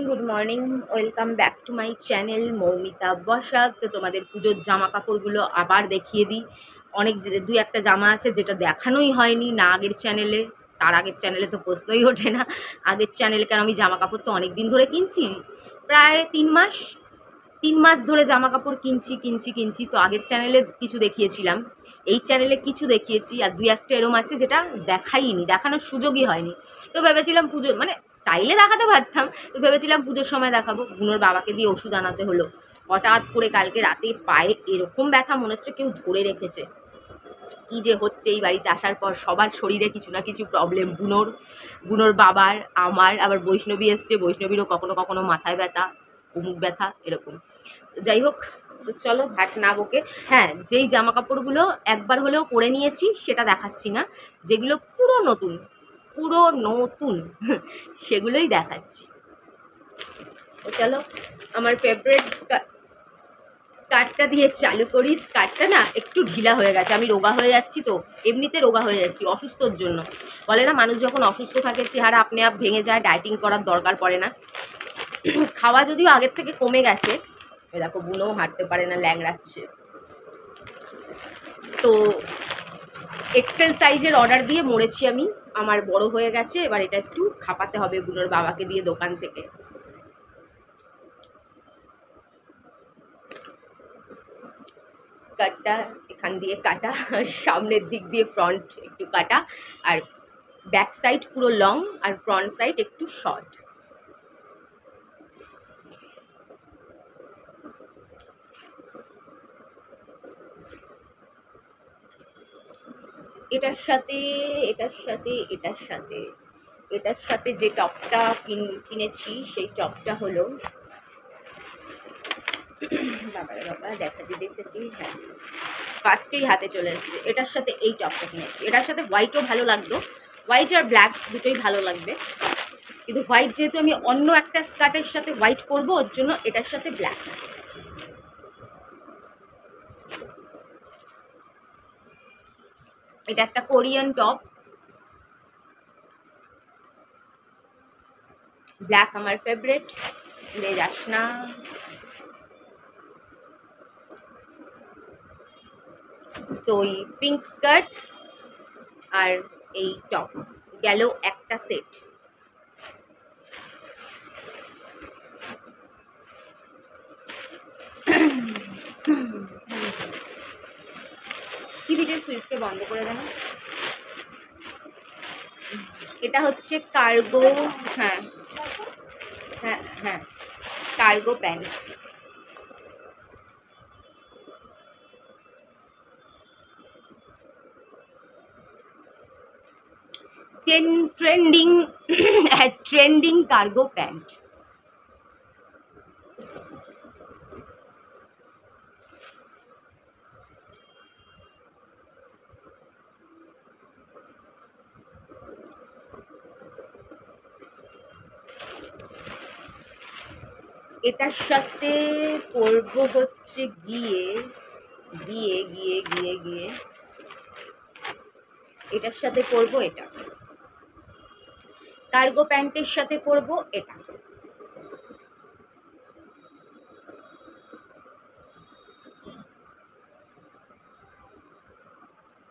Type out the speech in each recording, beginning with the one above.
Good morning, welcome back to my channel Moumita Basak. তো তোমাদের পুজোর জামা কাপড়গুলো আবার দেখিয়ে দিই। অনেক দু একটা জামা আছে যেটা দেখানোই হয়নি না আগের চ্যানেলে, তার আগের চ্যানেলে তো প্রশ্নই ওঠে না। আগের চ্যানেলে কেন, আমি জামা কাপড় তো অনেক দিন ধরে কিনছি, প্রায় 3 মাস ধরে জামা কাপড় কিনছি। তো আগের চ্যানেলে কিছু দেখিয়েছিলাম, এই চ্যানেলে কিছু দেখিয়েছি, আর দুই একটা এরম আছে যেটা দেখাইনি, দেখানোর সুযোগই হয়নি। তো ভেবেছিলাম পুজো মানে চাইলে দেখাতে পারতাম, তো ভেবেছিলাম পুজোর সময় দেখাবো। বুনোর বাবাকে দিয়ে ওষুধ আনাতে হলো। হঠাৎ করে কালকে রাতে পায়ে এরকম ব্যথা, মনে হচ্ছে কেউ ধরে রেখেছে। কী যে হচ্ছে এই বাড়িতে আসার পর, সবার শরীরে কিছু না কিছু প্রবলেম। বুনোর বাবার, আমার, আবার বৈষ্ণবী এসছে, বৈষ্ণবীরও কখনো কখনো মাথায় ব্যথা, অমুক ব্যথা, এরকম। যাই হোক, তো চলো ভাট না বকে। হ্যাঁ, যেই জামা কাপড়গুলো একবার হলেও পরে নিয়েছি সেটা দেখাচ্ছি না, যেগুলো পুরো নতুন সেগুলোই দেখাচ্ছি। তো চলো, আমার ফেভারিট স্কার্টটা দিয়ে চালু করি। স্কার্টটা না একটু ঢিলা হয়ে গেছে, আমি রোগা হয়ে যাচ্ছি, তো এমনিতে রোগা হয়ে যাচ্ছি অসুস্থর জন্য। বলে না, মানুষ যখন অসুস্থ থাকে চেহারা আপনি আপ ভেঙে যায়, ডায়েটিং করার দরকার পড়ে না। খাওয়া যদিও আগের থেকে কমে গেছে, দেখো বুনোও হাঁটতে পারে না, ল্যাংড়াচ্ছে। তো এক্সেল সাইজের অর্ডার দিয়ে মরেছি আমি, আমার বড় হয়ে গেছে, এবার এটা একটু খাপাতে হবে বুনোর বাবাকে দিয়ে দোকান থেকে। স্কার্টটা এখান দিয়ে কাটা, সামনের দিক দিয়ে ফ্রন্ট একটু কাটা, আর ব্যাক সাইড পুরো লং, আর ফ্রন্ট সাইড একটু শর্ট। এটার সাথে যে টপটা কিনেছি, সেই টপটা হলো, বাবা দেখা দেখতে, হ্যাঁ ফার্স্টেই হাতে চলে এসেছে। এটার সাথে এই টপটা কিনেছি, এটার সাথে হোয়াইটও ভালো লাগতো, হোয়াইট আর ব্ল্যাক দুটোই ভালো লাগবে, কিন্তু হোয়াইট যেহেতু আমি অন্য একটা স্কার্টের সাথে হোয়াইট করবো, ওর জন্য এটার সাথে ব্ল্যাক। এটা একটা কোরিয়ান টপ, ব্ল্যাক আমার ফেভারিট, ভুলে যাস না। তো ওই পিঙ্ক স্কার্ট আর এই টপ গেল একটা সেট। টিভিটির সুইচটা বন্ধ করে দেন। এটা হচ্ছে কার্গো, হ্যাঁ হ্যাঁ হ্যাঁ cargo pant. Trending cargo pant. এটার সাথে পরবো হচ্ছে গিয়ে এটার সাথে পরবো এটা, কার্গো প্যান্টের সাথে পরবো এটা।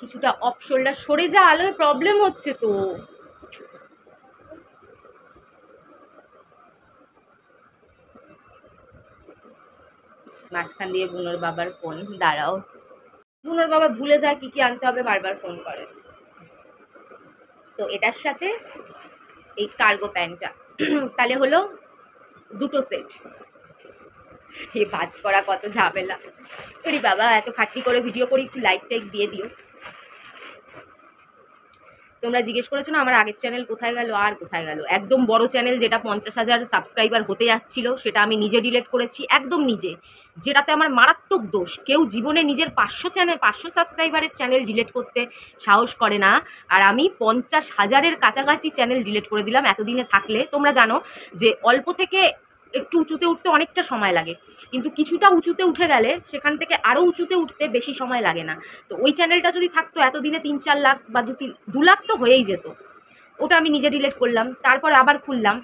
কিছুটা অফ শোল্ডার, সরে যা, আলোয় প্রবলেম হচ্ছে তো। মাঝখান দিয়ে বুনোর বাবার ফোন, দাঁড়াও, বুনোর বাবা ভুলে যায় কি কি আনতে হবে, বারবার ফোন করে। তো এটার সাথে এই কার্গো প্যান্টটা, তাহলে হলো দুটো সেট। এই বাজ করা কত ঝামেলা। ওরে বাবা, এত খাটনি করে ভিডিও করি, একটু লাইক টাইক দিয়ে দিও। তোমরা জিজ্ঞেস করেছো না আমার আগের চ্যানেল কোথায় গেল, আর কোথায় গেল। একদম বড় চ্যানেল যেটা 50,000 সাবস্ক্রাইবার হতে যাচ্ছিল, সেটা আমি নিজে ডিলিট করেছি, একদম নিজে। যেটাতে আমার মারাত্মক দোষ, কেউ জীবনে নিজের 500 সাবস্ক্রাইবারের চ্যানেল ডিলিট করতে সাহস করে না, আর আমি 50,000-এর কাছাকাছি চ্যানেল ডিলিট করে দিলাম এতদিনে থাকলে। তোমরা জানো যে অল্প থেকে একটু উঁচুতে উঠতে অনেকটা সময় লাগে, কিন্তু কিছুটা উঁচুতে উঠে গেলে সেখান থেকে আরও উঁচুতে উঠতে বেশি সময় লাগে না। তো ওই চ্যানেলটা যদি থাকতো এতদিনে 3-4 লাখ বা 2 লাখ তো হয়েই যেত। ওটা আমি নিজে ডিলিট করলাম, তারপর আবার খুললাম।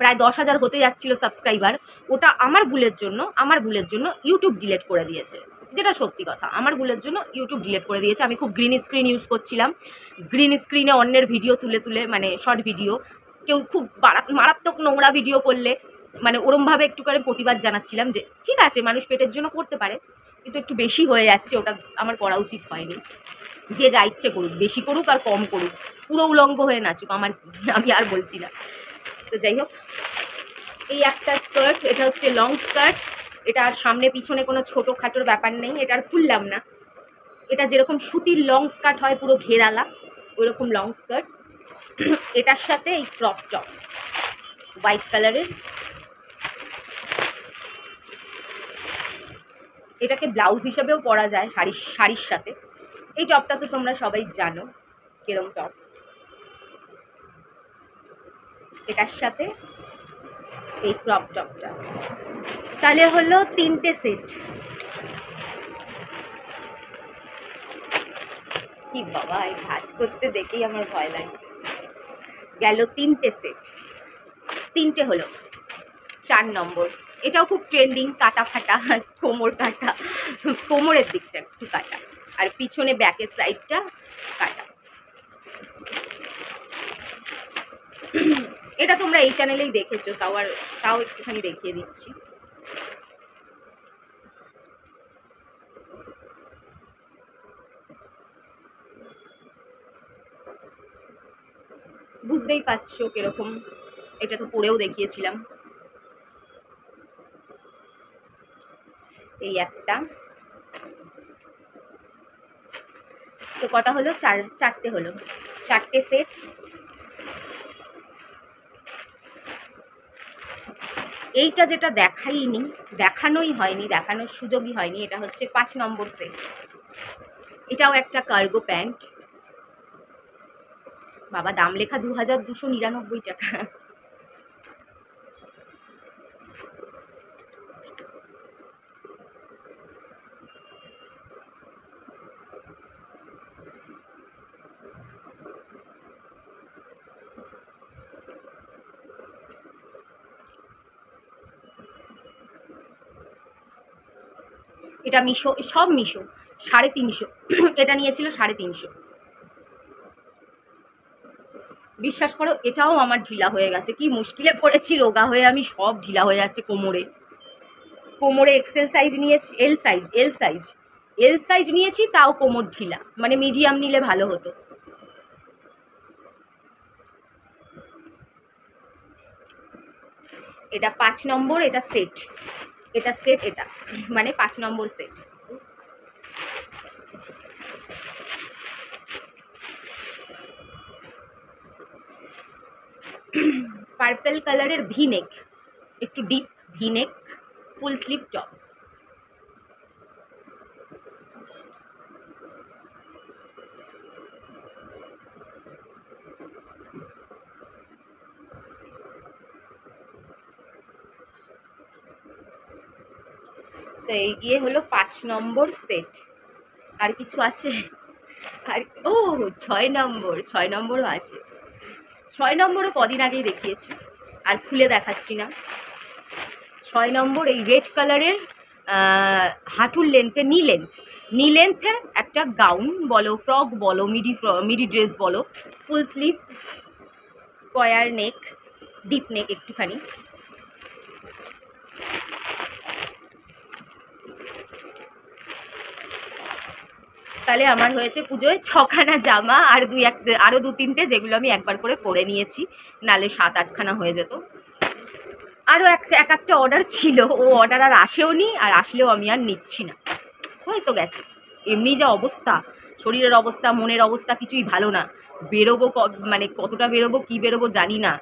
প্রায় 10,000 হতে যাচ্ছিল সাবস্ক্রাইবার, ওটা আমার ভুলের জন্য ইউটিউব ডিলিট করে দিয়েছে। যেটা সত্যি কথা, আমার ভুলের জন্য ইউটিউব ডিলিট করে দিয়েছে। আমি খুব গ্রিন স্ক্রিন ইউজ করছিলাম, গ্রিন স্ক্রিনে অন্যের ভিডিও তুলে তুলে, মানে শর্ট ভিডিও, কেউ খুব মারাত্মক নোংরা ভিডিও করলে মানে ওরমভাবে একটু করে প্রতিবাদ জানাচ্ছিলাম যে ঠিক আছে মানুষ পেটের জন্য করতে পারে, কিন্তু একটু বেশি হয়ে যাচ্ছে, ওটা আমার করা উচিত হয়নি। যে যা ইচ্ছে করুক, বেশি করুক আর কম করুক, পুরো উলঙ্গ হয়ে নাচুক, আমি আর বলছি না। তো যাই হোক, এই একটা স্কার্ট, এটা হচ্ছে লং স্কার্ট, এটা আর সামনে পিছনে কোনো ছোটোখাটোর ব্যাপার নেই, এটা আর খুললাম না। এটা যেরকম সুতির লং স্কার্ট হয় পুরো ঘেরালা, ওইরকম লং স্কার্ট। এটার সাথে এই ক্রপ টপ হোয়াইট কালারের, এটাকে ব্লাউজ হিসেবেও পরা যায় শাড়ির সাথে। এই টপটা তো তোমরা সবাই জানো কিরম টপ। এটার সাথে এই ক্রপ টপটা, তাহলে হলো 3টে সেট। কি বাবা, এই ভাজ করতে দেখেই আমার ভয় লাগছে। গেল 3টে সেট, 3টে হলো। 4 নম্বর, এটাও খুব ট্রেন্ডিং, কাটা ফাটা, কোমর কাটা, কোমরের দিকটা একটু কাটা, আর পিছনে ব্যাকের সাইডটা কাটা। এটা তোমরা এই চ্যানেলেই দেখেছো, তাও একটুখানি দেখিয়ে দিচ্ছি। বুঝতেই পারছো কিরকম, এটা তো পরেও দেখিয়েছিলাম। এই একটা, তো কটা হলো? 4টে হলো, 4টে সেট। এইটা যেটা দেখানোই হয়নি, দেখানোর সুযোগই হয়নি, এটা হচ্ছে 5 নম্বর সেট। এটাও একটা কার্গো প্যান্ট। বাবা, দাম লেখা 2299 টাকা। এটা মিশো, সব মিশো, 350। এটা নিয়েছিল 350। বিশ্বাস করো, এটাও আমার ঢিলা হয়ে গেছে, কি মুশকিলে পড়েছি, রোগা হয়ে আমি, সব ঢিলা হয়ে যাচ্ছে কোমরে এক্সেল সাইজ নিয়েছি, এল সাইজ নিয়েছি, তাও কোমর ঢিলা, মানে মিডিয়াম নিলে ভালো হতো। এটা 5 নম্বর, এটা সেট, এটা মানে 5 নম্বর সেট। পার্পল কালারের ভিনেক, একটু deep V-neck, full sleeve top. তো এই গিয়ে হলো 5 নম্বর সেট। আর কিছু আছে? আর ও 6 নম্বরও আছে। 6 নম্বরও কদিন আগেই দেখিয়েছি, আর খুলে দেখাচ্ছি না। 6 নম্বর এই রেড কালারের, হাঁটুর লেন্থে, নি লেন্থের একটা গাউন বলো, ফ্রক বলো, মিডি ড্রেস বলো, ফুল স্লিভ, স্কোয়ার নেক, ডিপ নেক একটুখানি। তাহলে আমার হয়েছে পুজোয় 6খানা জামা, আর আরও 2-3টে যেগুলো আমি একবার করে পরে নিয়েছি, নালে 7-8খানা হয়ে যেত। আরও একটা অর্ডার ছিল, ও অর্ডার আর আসেও নি, আর আসলেও আমি আর নিচ্ছি না, হয়ে তো গেছে। এমনি যা অবস্থা, শরীরের অবস্থা, মনের অবস্থা কিছুই ভালো না। বেরোবো, মানে কতটা বেরোবো, কী বেরোবো জানি না,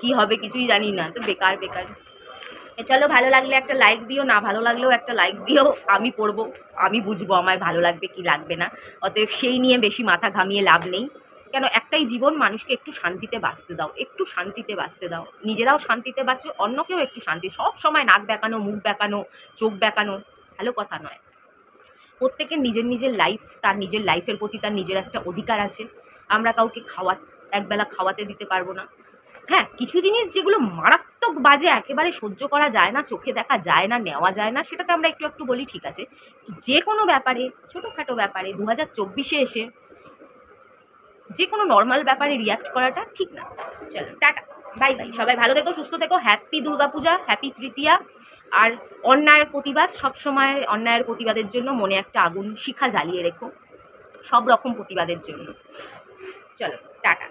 কি হবে কিছুই জানি না, তো বেকার। চলো, ভালো লাগলে একটা লাইক দিও, না ভালো লাগলেও একটা লাইক দিও। আমি পড়বো, আমি বুঝবো আমার ভালো লাগবে কি লাগবে না, অতএব সেই নিয়ে বেশি মাথা ঘামিয়ে লাভ নেই। কেন, একটাই জীবন, মানুষকে একটু শান্তিতে বাঁচতে দাও, নিজেরাও শান্তিতে বাঁচো, অন্যকেও একটু শান্তি। সব সময় নাক বেঁকানো, মুখ বেঁকানো, চোখ বেঁকানো ভালো কথা নয়। প্রত্যেকের নিজের লাইফ, তার নিজের লাইফের প্রতি তার নিজের একটা অধিকার আছে। আমরা কাউকে একবেলা খাওয়াতে দিতে পারবো না, হ্যাঁ, কিছু জিনিস যেগুলো মারাত্মক বাজে, একেবারে সহ্য করা যায় না, চোখে দেখা যায় না, নেওয়া যায় না, সেটাতে আমরা একটু একটু বলি, ঠিক আছে। যে কোনো ব্যাপারে, ছোটোখাটো ব্যাপারে 2024-এ এসে যে কোনো নর্মাল ব্যাপারে রিয়াক্ট করাটা ঠিক না। চলো টাটা, বাই বাই, সবাই ভালো থেকো, সুস্থ থেকো, হ্যাপি দুর্গাপূজা, হ্যাপি তৃতীয়া। আর অন্যায়ের প্রতিবাদ, সবসময় অন্যায়ের প্রতিবাদের জন্য মনে একটা আগুন শিখা জ্বালিয়ে রেখো, সব রকম প্রতিবাদের জন্য। চলো টাটা।